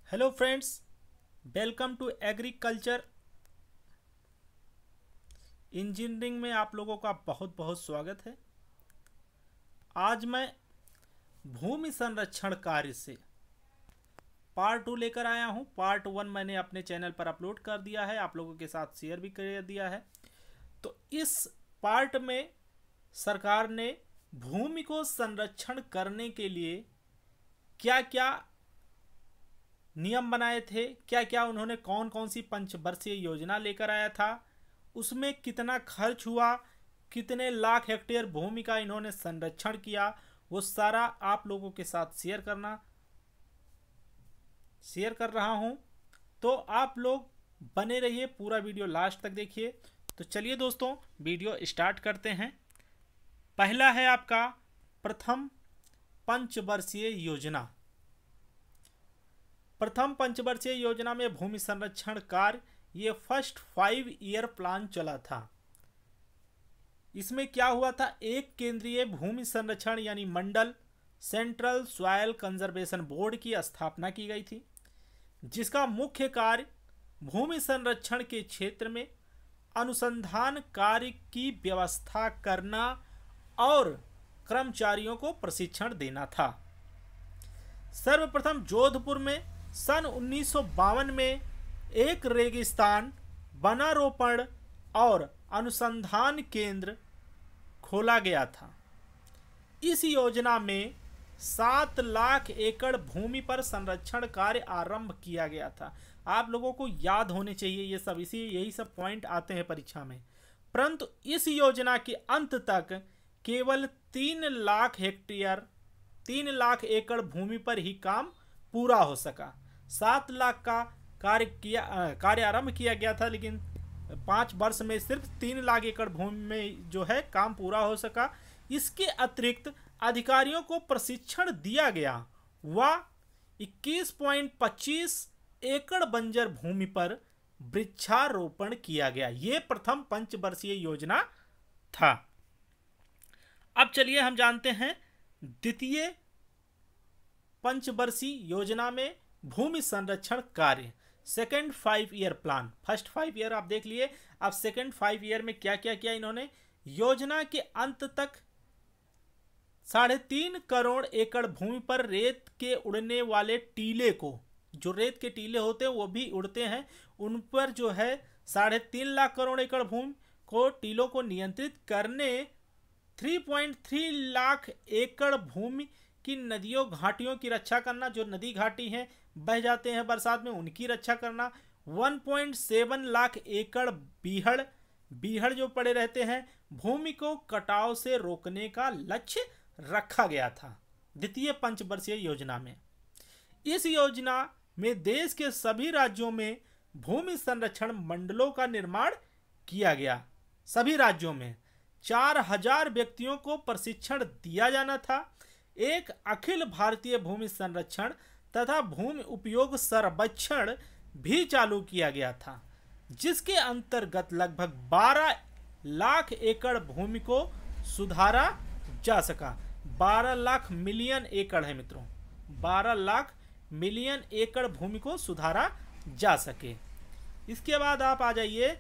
Hello friends, welcome to agriculture engineering में आप लोगों का बहुत बहुत स्वागत है। आज मैं भूमि संरक्षण कार्य से पार्ट 2 लेकर आया हूं। पार्ट 1 मैंने अपने चैनल पर अपलोड कर दिया है, आप लोगों के साथ शेयर भी कर दिया है। तो इस पार्ट में सरकार ने भूमि को संरक्षण करने के लिए क्या क्या नियम बनाए थे, क्या क्या उन्होंने कौन कौन सी पंचवर्षीय योजना लेकर आया था, उसमें कितना खर्च हुआ, कितने लाख हेक्टेयर भूमि का इन्होंने संरक्षण किया, वो सारा आप लोगों के साथ शेयर कर रहा हूं। तो आप लोग बने रहिए, पूरा वीडियो लास्ट तक देखिए। तो चलिए दोस्तों, वीडियो स्टार्ट करते हैं। पहला है आपका प्रथम पंचवर्षीय योजना। प्रथम पंचवर्षीय योजना में भूमि संरक्षण कार्य ये फर्स्ट 5 ईयर प्लान चला था। इसमें क्या हुआ था, एक केंद्रीय भूमि संरक्षण यानी मंडल सेंट्रल सॉइल कंजर्वेशन बोर्ड की स्थापना की गई थी, जिसका मुख्य कार्य भूमि संरक्षण के क्षेत्र में अनुसंधान कार्य की व्यवस्था करना और कर्मचारियों को प्रशिक्षण देना था। सर्वप्रथम जोधपुर में सन 1952 में एक रेगिस्तान वनारोपण और अनुसंधान केंद्र खोला गया था। इस योजना में 7 लाख एकड़ भूमि पर संरक्षण कार्य आरंभ किया गया था। आप लोगों को याद होने चाहिए ये सब, यही सब पॉइंट आते हैं परीक्षा में। परंतु इस योजना के अंत तक केवल 3 लाख एकड़ भूमि पर ही काम पूरा हो सका। 7 लाख का कार्य आरंभ किया गया था, लेकिन 5 वर्ष में सिर्फ 3 लाख एकड़ भूमि में जो है काम पूरा हो सका। इसके अतिरिक्त अधिकारियों को प्रशिक्षण दिया गया व 21.25 एकड़ बंजर भूमि पर वृक्षारोपण किया गया। ये प्रथम पंचवर्षीय योजना था। अब चलिए हम जानते हैं द्वितीय पंचवर्षीय योजना में भूमि संरक्षण कार्य, second 5 year plan. First 5 year आप देख लिए, अब सेकेंड 5 ईयर में क्या क्या किया इन्होंने। योजना के अंत तक 3.5 करोड़ एकड़ भूमि पर रेत के उड़ने वाले टीले को, जो रेत के टीले होते हैं वो भी उड़ते हैं, उन पर जो है 3.5 लाख करोड़ एकड़ भूमि को टीलों को नियंत्रित करने 3.3 लाख एकड़ भूमि की नदियों घाटियों की रक्षा करना, जो नदी घाटी हैं बह जाते हैं बरसात में, उनकी रक्षा करना। 1.7 लाख एकड़ बीहड़ जो पड़े रहते हैं, भूमि को कटाव से रोकने का लक्ष्य रखा गया था द्वितीय पंचवर्षीय योजना में। इस योजना में देश के सभी राज्यों में भूमि संरक्षण मंडलों का निर्माण किया गया। सभी राज्यों में 4000 व्यक्तियों को प्रशिक्षण दिया जाना था। एक अखिल भारतीय भूमि संरक्षण तथा भूमि उपयोग सर्वेक्षण भी चालू किया गया था, जिसके अंतर्गत लगभग 12 लाख एकड़ भूमि को सुधारा जा सका। 12 लाख मिलियन एकड़ है मित्रों, 12 लाख मिलियन एकड़ भूमि को सुधारा जा सके। इसके बाद आप आ जाइए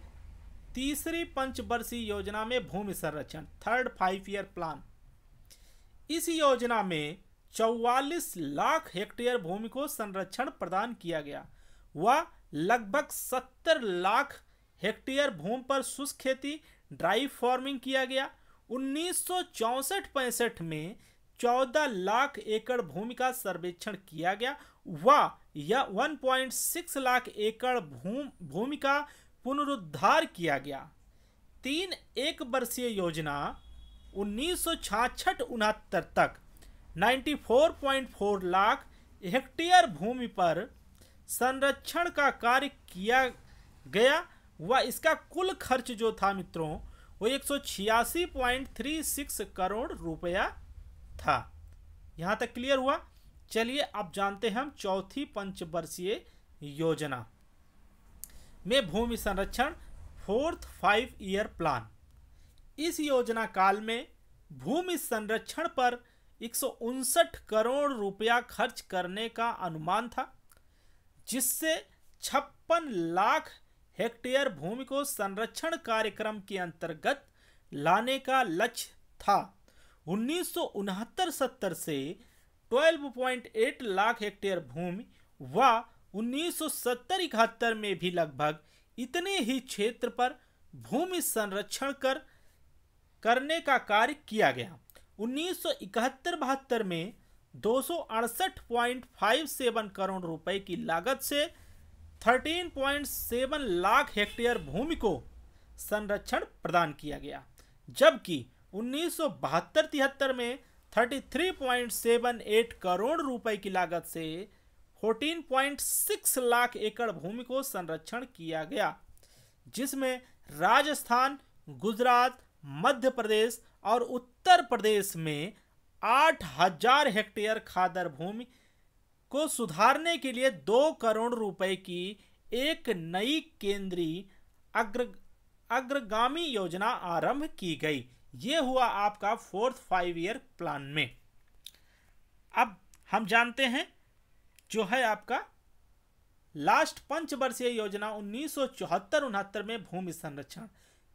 तीसरी पंचवर्षीय योजना में भूमि संरक्षण, थर्ड 5 ईयर प्लान। इस योजना में 44 लाख हेक्टेयर भूमि को संरक्षण प्रदान किया गया व लगभग 70 लाख हेक्टेयर भूमि पर शुष्क खेती ड्राई फार्मिंग किया गया। 1964-65 में 14 लाख एकड़ भूमि का सर्वेक्षण किया गया व 1.6 लाख एकड़ भूमि का पुनरुद्धार किया गया। 3 एक वर्षीय योजना 1966-69 तक 94.4 लाख हेक्टेयर भूमि पर संरक्षण का कार्य किया गया व इसका कुल खर्च जो था मित्रों वो 186.36 करोड़ रुपया था। यहां तक क्लियर हुआ। चलिए अब जानते हैं हम चौथी पंचवर्षीय योजना में भूमि संरक्षण, फोर्थ 5 ईयर प्लान। इस योजना काल में भूमि संरक्षण पर 159 करोड़ रुपया खर्च करने का अनुमान था, जिससे 56 लाख हेक्टेयर भूमि को संरक्षण कार्यक्रम के अंतर्गत लाने का लक्ष्य था। 1969-70 से 12.8 लाख हेक्टेयर भूमि व 1970-71 में भी लगभग इतने ही क्षेत्र पर भूमि संरक्षण करने का कार्य किया गया। 1971-72 में 268.57 करोड़ रुपए की लागत से 13.7 लाख हेक्टेयर भूमि को संरक्षण प्रदान किया गया, जबकि 1972-73 में 33.78 करोड़ रुपए की लागत से 14.6 लाख एकड़ भूमि को संरक्षण किया गया, जिसमें राजस्थान, गुजरात, मध्य प्रदेश और उत्तर प्रदेश में 8,000 हेक्टेयर खादर भूमि को सुधारने के लिए 2 करोड़ रुपए की एक नई केंद्रीय अग्रगामी योजना आरंभ की गई। ये हुआ आपका 4th 5 ईयर प्लान में। अब हम जानते हैं जो है आपका लास्ट पंचवर्षीय योजना 1974-69 में भूमि संरक्षण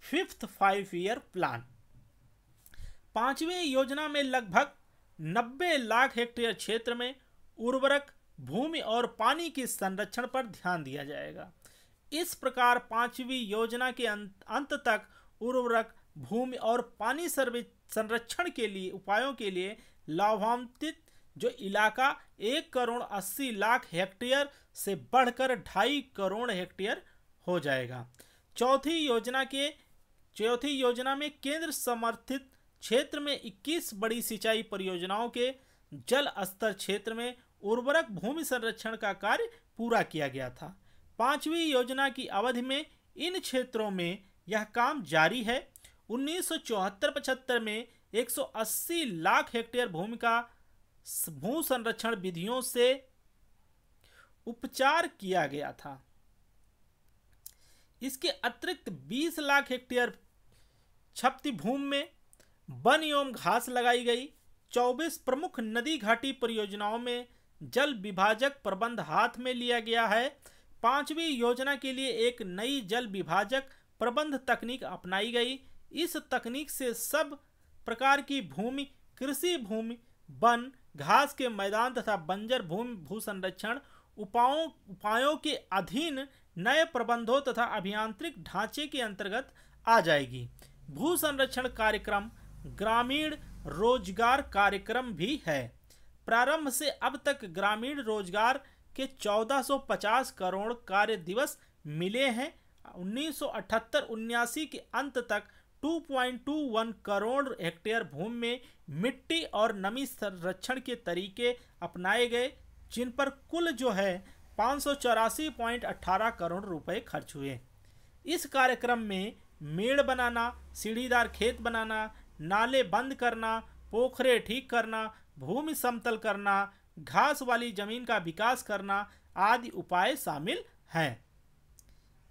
5th 5 ईयर प्लान। 5वीं योजना में लगभग 90 लाख हेक्टेयर क्षेत्र में उर्वरक भूमि और पानी के संरक्षण पर ध्यान दिया जाएगा। इस प्रकार 5वीं योजना के अंत तक उर्वरक भूमि और पानी संरक्षण के लिए उपायों के लिए लाभान्वित जो इलाका 1 करोड़ 80 लाख हेक्टेयर से बढ़कर 2.5 करोड़ हेक्टेयर हो जाएगा। चौथी योजना में केंद्र समर्थित क्षेत्र में 21 बड़ी सिंचाई परियोजनाओं के जल स्तर क्षेत्र में उर्वरक भूमि संरक्षण का कार्य पूरा किया गया था। 5वीं योजना की अवधि में इन क्षेत्रों में यह काम जारी है। 1974-75 में 180 लाख हेक्टेयर भूमि का भू संरक्षण विधियों से उपचार किया गया था। इसके अतिरिक्त 20 लाख हेक्टेयर क्षप्ति भूमि में वन एवं घास लगाई गई। 24 प्रमुख नदी घाटी परियोजनाओं में जल विभाजक प्रबंध हाथ में लिया गया है। 5वीं योजना के लिए एक नई जल विभाजक प्रबंध तकनीक अपनाई गई। इस तकनीक से सब प्रकार की भूमि, कृषि भूमि, वन, घास के मैदान तथा बंजर भूमि भू संरक्षण उपायों के अधीन नए प्रबंधों तथा अभियांत्रिक ढांचे के अंतर्गत आ जाएगी। भू संरक्षण कार्यक्रम ग्रामीण रोजगार कार्यक्रम भी है। प्रारंभ से अब तक ग्रामीण रोजगार के 1450 करोड़ कार्य दिवस मिले हैं। 1978-79 के अंत तक 2.21 करोड़ हेक्टेयर भूमि में मिट्टी और नमी संरक्षण के तरीके अपनाए गए, जिन पर कुल जो है 584.18 करोड़ रुपए खर्च हुए। इस कार्यक्रम में मेड़ बनाना, सीढ़ीदार खेत बनाना, नाले बंद करना, पोखरे ठीक करना, भूमि समतल करना, घास वाली जमीन का विकास करना आदि उपाय शामिल हैं।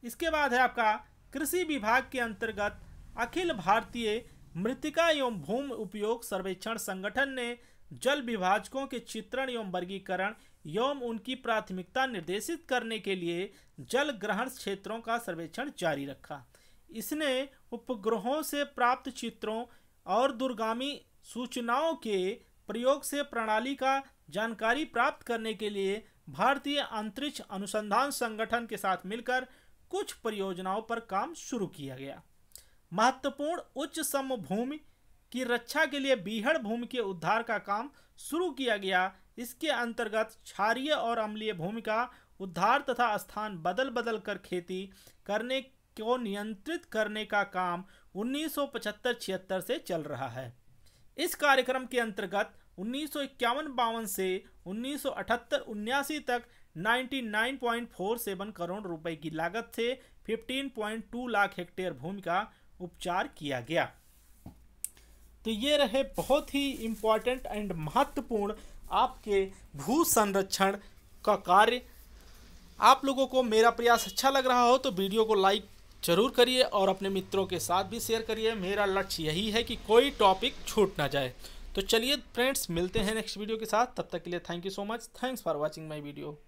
इसके बाद है आपका कृषि विभाग के अंतर्गत अखिल भारतीय मृत्तिका एवं भूमि उपयोग सर्वेक्षण संगठन ने जल विभाजकों के चित्रण एवं वर्गीकरण एवं उनकी प्राथमिकता निर्देशित करने के लिए जल ग्रहण क्षेत्रों का सर्वेक्षण जारी रखा। इसने उपग्रहों से प्राप्त चित्रों और दूरगामी सूचनाओं के प्रयोग से प्रणाली का जानकारी प्राप्त करने के लिए भारतीय अंतरिक्ष अनुसंधान संगठन के साथ मिलकर कुछ परियोजनाओं पर काम शुरू किया गया। महत्वपूर्ण उच्च समभूमि की रक्षा के लिए बीहड़ भूमि के उद्धार का काम शुरू किया गया। इसके अंतर्गत क्षारीय और अम्लीय भूमि का उद्धार तथा स्थान बदल बदल कर खेती करने को नियंत्रित करने का काम 1975-76 से चल रहा है। इस कार्यक्रम के अंतर्गत 1951-52 से 1978-79 तक 99.47 करोड़ रुपए की लागत से 15.2 लाख हेक्टेयर भूमि का उपचार किया गया। तो ये रहे बहुत ही इम्पोर्टेंट एंड महत्वपूर्ण आपके भू संरक्षण का कार्य। आप लोगों को मेरा प्रयास अच्छा लग रहा हो तो वीडियो को लाइक जरूर करिए और अपने मित्रों के साथ भी शेयर करिए। मेरा लक्ष्य यही है कि कोई टॉपिक छूट ना जाए। तो चलिए फ्रेंड्स, मिलते हैं नेक्स्ट वीडियो के साथ। तब तक के लिए thank you so much. Thanks for watching my video.